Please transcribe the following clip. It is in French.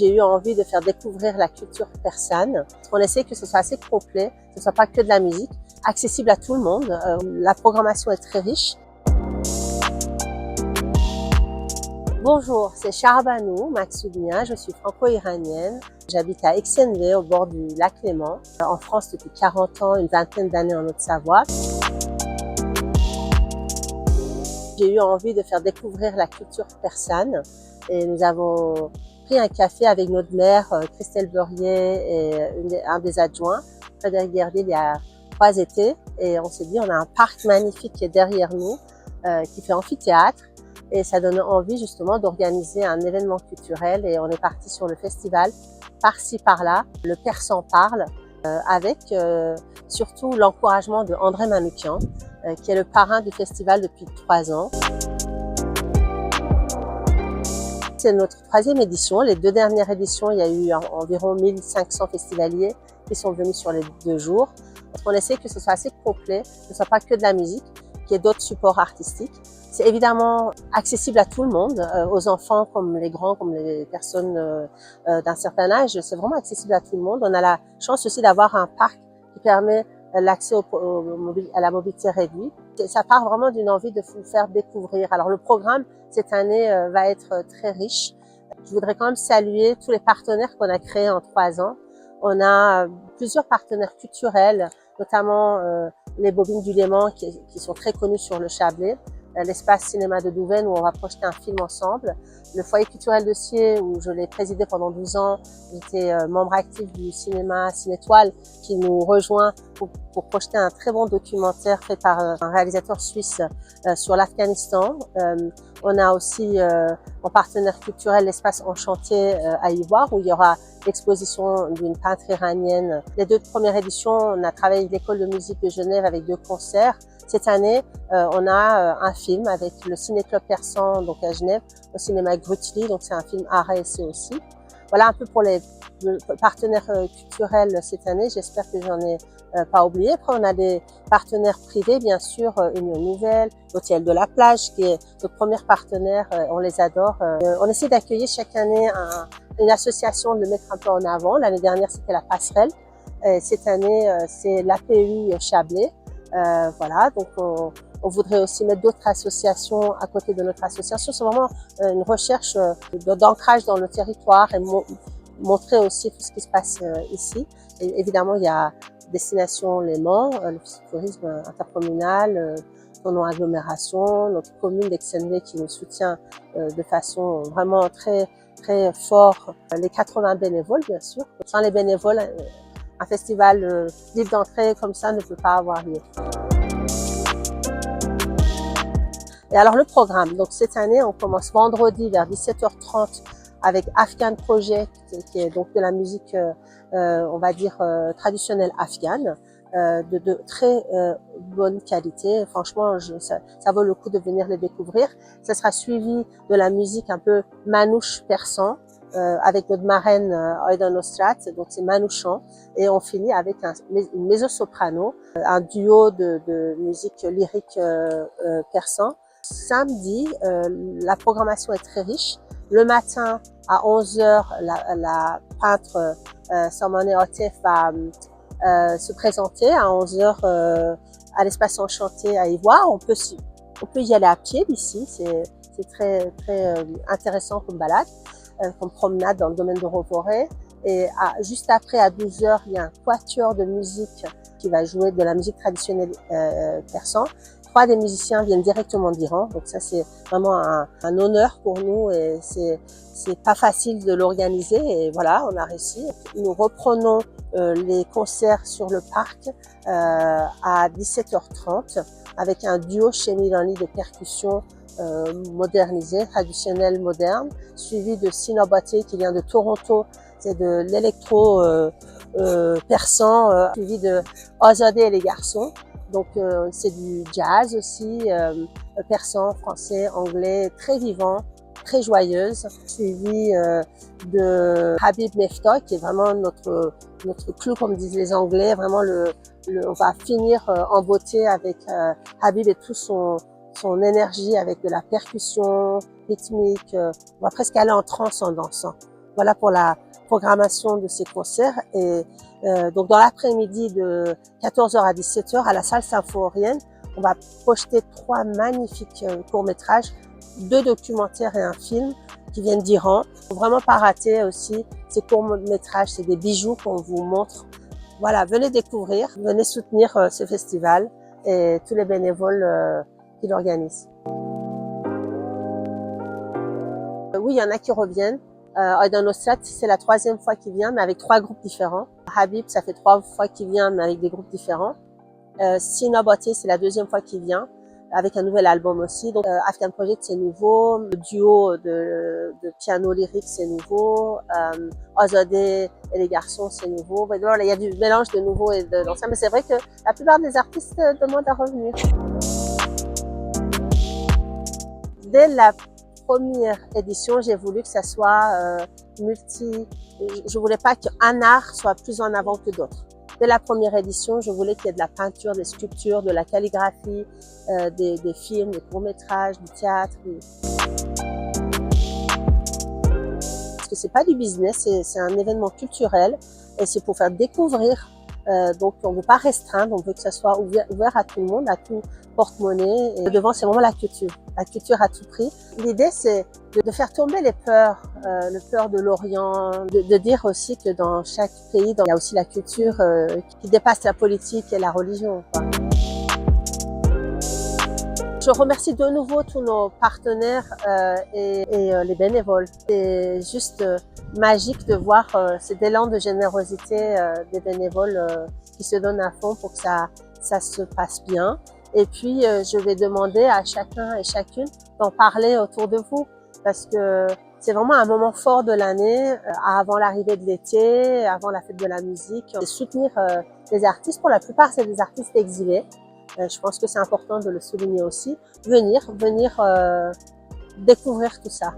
J'ai eu envie de faire découvrir la culture persane. On essaie que ce soit assez complet, que ce soit pas que de la musique, accessible à tout le monde. La programmation est très riche. Bonjour, c'est Charbanou Maksoudnia, je suis franco-iranienne. J'habite à Aix-en-Vé, au bord du lac Léman, en France depuis 40 ans, une vingtaine d'années en Haute-Savoie. J'ai eu envie de faire découvrir la culture persane et nous avons pris un café avec notre maire, Christelle Beurier, et un des adjoints, Frédéric Guerdil, il y a 3 étés. Et on s'est dit, on a un parc magnifique qui est derrière nous, qui fait amphithéâtre. Et ça donne envie justement d'organiser un événement culturel. Et on est parti sur le festival, par-ci, par-là. Le Persan parle, avec surtout l'encouragement de André Manoukian, qui est le parrain du festival depuis 3 ans. C'est notre 3e édition. Les 2 dernières éditions, il y a eu environ 1500 festivaliers qui sont venus sur les 2 jours. On essaie que ce soit assez complet, que ce ne soit pas que de la musique, qu'il y ait d'autres supports artistiques. C'est évidemment accessible à tout le monde, aux enfants comme les grands, comme les personnes d'un certain âge. C'est vraiment accessible à tout le monde. On a la chance aussi d'avoir un parc qui permet l'accès à la mobilité réduite. Ça part vraiment d'une envie de vous faire découvrir. Alors le programme cette année va être très riche. Je voudrais quand même saluer tous les partenaires qu'on a créés en 3 ans. On a plusieurs partenaires culturels, notamment les Bobines du Léman qui sont très connus sur le Chablais, l'espace cinéma de Douvaine où on va projeter un film ensemble, le foyer culturel de Sciez où je l'ai présidé pendant 12 ans, j'étais membre actif du cinéma Cinétoile qui nous rejoint pour projeter un très bon documentaire fait par un réalisateur suisse sur l'Afghanistan. On a aussi en partenaire culturel l'espace Enchanté à Ivoire où il y aura l'exposition d'une peintre iranienne. Les 2 premières éditions, on a travaillé avec l'école de musique de Genève avec 2 concerts. Cette année, on a un film avec le Ciné-Club Persan, donc à Genève, au cinéma Grutli, donc c'est un film art et essai aussi. Voilà un peu pour les partenaires culturels cette année. J'espère que j'en ai pas oublié. Après, on a des partenaires privés, bien sûr, Union Nouvelle, l'Hôtel de la Plage, qui est notre premier partenaire. On les adore. On essaie d'accueillir chaque année une association, de le mettre un peu en avant. L'année dernière, c'était la Passerelle. Cette année, c'est l'APU Chablais. Voilà, donc on voudrait aussi mettre d'autres associations à côté de notre association. C'est vraiment une recherche d'ancrage dans le territoire et montrer aussi tout ce qui se passe ici. Et évidemment, il y a Destination Léman, le tourisme intercommunal, ton agglomération, notre commune d'Aix-en-Vé qui nous soutient de façon vraiment très très fort, les 80 bénévoles bien sûr. Sans les bénévoles, un festival libre d'entrée comme ça ne peut pas avoir lieu. Et alors le programme, donc cette année on commence vendredi vers 17h30 avec Afghan Project qui est donc de la musique on va dire traditionnelle afghane de très bonne qualité. Franchement ça vaut le coup de venir les découvrir. Ça sera suivi de la musique un peu manouche persan avec notre marraine Aydan Nostrat, donc c'est manouchant, et on finit avec une mezzo-soprano, un duo de musique lyrique persan. Samedi, la programmation est très riche. Le matin, à 11h, la peintre Samane Otef va se présenter à 11h à l'espace Enchanté à Ivoire. On peut y aller à pied d'ici, c'est très très intéressant comme balade, comme promenade dans le domaine de Rovoré. Et juste après, à 12h, il y a un quatuor de musique qui va jouer de la musique traditionnelle persan. 3 des musiciens viennent directement d'Iran, donc ça c'est vraiment un honneur pour nous et c'est pas facile de l'organiser et voilà, on a réussi. Nous reprenons les concerts sur le parc à 17h30 avec un duo chez Milani de percussions modernisées, traditionnelles, modernes, suivi de Sinoboté qui vient de Toronto, c'est de l'électro persan, suivi de Ozadé et les garçons. Donc c'est du jazz aussi, persan, français, anglais, très vivant, très joyeuse, suivi de Habib Mefta qui est vraiment notre clou comme disent les Anglais, vraiment on va finir en beauté avec Habib et tout son énergie avec de la percussion rythmique, on va presque aller en transe en dansant. Voilà pour la programmation de ces concerts. Et donc dans l'après-midi de 14h à 17h à la salle Symphorienne, on va projeter 3 magnifiques courts-métrages, 2 documentaires et un film qui viennent d'Iran. Faut vraiment pas rater aussi ces courts-métrages, c'est des bijoux qu'on vous montre. Voilà, venez découvrir, venez soutenir ce festival et tous les bénévoles qui l'organisent. Oui, il y en a qui reviennent. Aidan Nosrat, c'est la 3e fois qu'il vient, mais avec 3 groupes différents. Habib, ça fait 3 fois qu'il vient, mais avec des groupes différents. Sina Boitier, c'est la 2e fois qu'il vient, avec un nouvel album aussi. Donc, Afghan Project, c'est nouveau. Le duo de piano lyrique, c'est nouveau. Azadeh et les garçons, c'est nouveau. Mais alors, il y a du mélange de nouveau et d'ancien. Mais c'est vrai que la plupart des artistes demandent à revenir. Dès la première édition, j'ai voulu que ça soit je voulais pas qu'un art soit plus en avant que d'autres. Dès la première édition, je voulais qu'il y ait de la peinture, des sculptures, de la calligraphie, des films, des courts-métrages, du théâtre. Parce que c'est pas du business, c'est un événement culturel et c'est pour faire découvrir. Donc on ne veut pas restreindre, on veut que ça soit ouvert à tout le monde, à tout porte-monnaie. Et devant, c'est vraiment la culture à tout prix. L'idée, c'est de faire tomber les peurs, le peur de l'Orient, de dire aussi que dans chaque pays, il y a aussi la culture qui dépasse la politique et la religion, quoi. Je remercie de nouveau tous nos partenaires et les bénévoles. C'est juste magique de voir cet élan de générosité des bénévoles qui se donnent à fond pour que ça se passe bien. Et puis, je vais demander à chacun et chacune d'en parler autour de vous parce que c'est vraiment un moment fort de l'année, avant l'arrivée de l'été, avant la fête de la musique. Et soutenir les artistes, pour la plupart, c'est des artistes exilés. Je pense que c'est important de le souligner aussi. Venir découvrir tout ça.